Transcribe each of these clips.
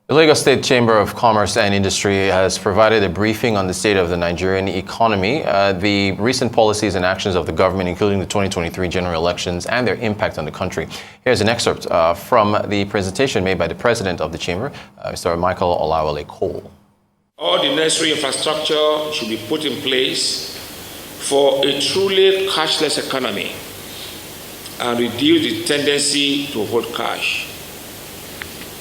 The Lagos State Chamber of Commerce and Industry has provided a briefing on the state of the Nigerian economy, the recent policies and actions of the government, including the 2023 general elections and their impact on the country. Here's an excerpt from the presentation made by the president of the chamber, Mr. Michael Olawale Cole. All the necessary infrastructure should be put in place for a truly cashless economy and reduce the tendency to hold cash.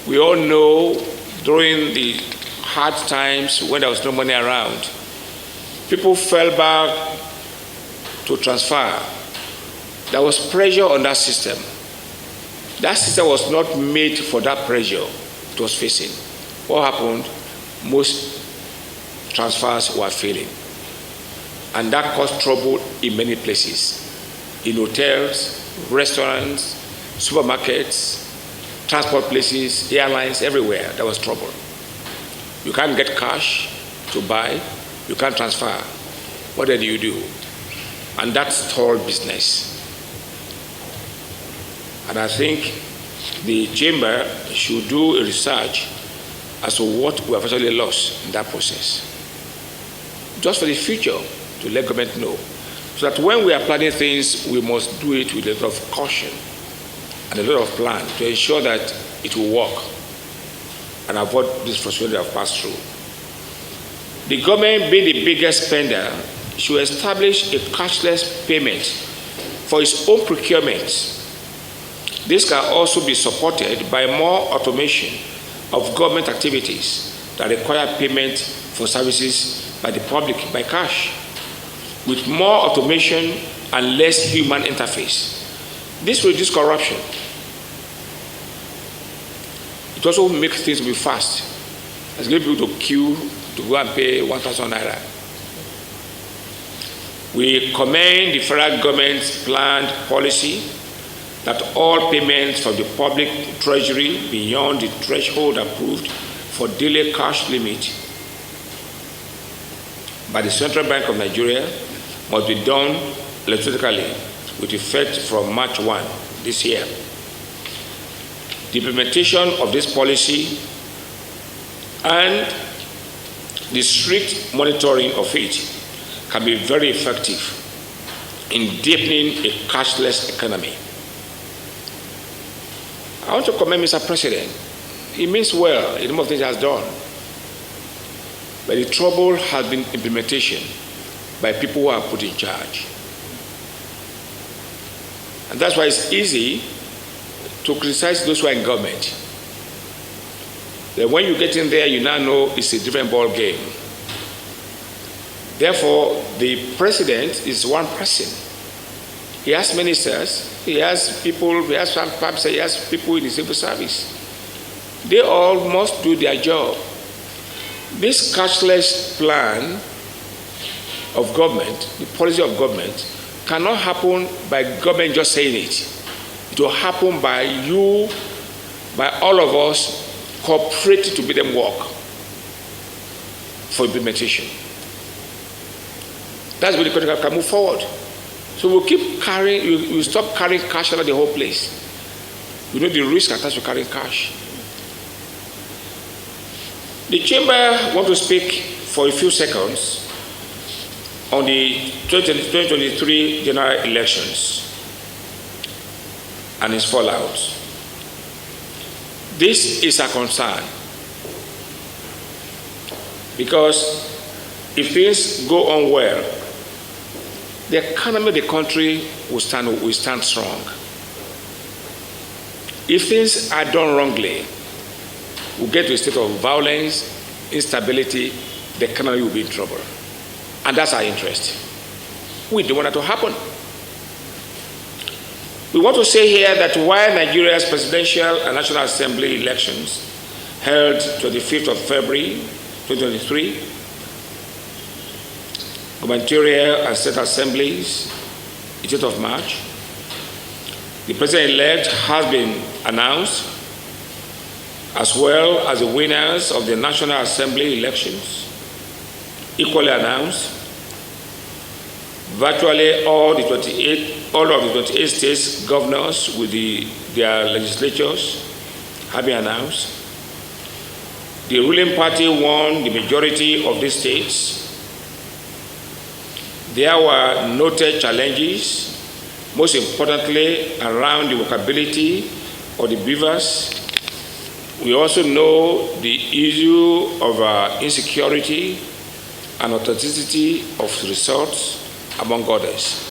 We all know during the hard times when there was no money around, people fell back to transfer. There was pressure on that system. That system was not made for that pressure it was facing. What happened? Most transfers were failing. And that caused trouble in many places. In hotels, restaurants, supermarkets, transport places, airlines, everywhere, there was trouble. You can't get cash to buy, you can't transfer. What then do you do? And that stalled business. And I think the chamber should do a research as to what we have actually lost in that process. Just for the future, to let government know. So that when we are planning things, we must do it with a lot of caution and a lot of plan to ensure that it will work and avoid this frustration that I've passed through. The government, being the biggest spender, should establish a cashless payment for its own procurement. This can also be supported by more automation of government activities that require payment for services by the public by cash, with more automation and less human interface. This will reduce corruption. It also makes things be fast. It's going people to queue to go and pay 1,000 naira. We commend the federal government's planned policy that all payments from the public treasury beyond the threshold approved for daily cash limit by the Central Bank of Nigeria must be done electronically with effect from March 1 this year. The implementation of this policy and the strict monitoring of it can be very effective in deepening a cashless economy. I want to commend Mr. President. He means well in most things he has done. But the trouble has been implementation by people who are put in charge. And that's why it's easy to criticize those who are in government. Then when you get in there, you now know it's a different ball game. Therefore, the president is one person. He has ministers, he has people, he has people in the civil service. They all must do their job. This cashless plan of government, the policy of government, cannot happen by government just saying it. It will happen by you, by all of us, cooperating to make them work for implementation. That's when the country can move forward. So we'll keep carrying, we'll stop carrying cash over the whole place. We know the risk attached to carrying cash. The chamber want to speak for a few seconds on the 2023 general elections and its fallout. This is a concern because if things go on well, the economy of the country will stand strong. If things are done wrongly, we'll get to a state of violence, instability, the economy will be in trouble. And that's our interest. We don't want that to happen. We want to say here that while Nigeria's presidential and National Assembly elections held 25th of February 2023, gubernatorial and state assemblies 18th of March, the president-elect has been announced, as well as the winners of the National Assembly elections, equally announced. Virtually all of the 28 states governors with their legislatures have been announced. The ruling party won the majority of these states. There were noted challenges, most importantly around the workability of the beavers. We also know the issue of insecurity and authenticity of resorts, among others.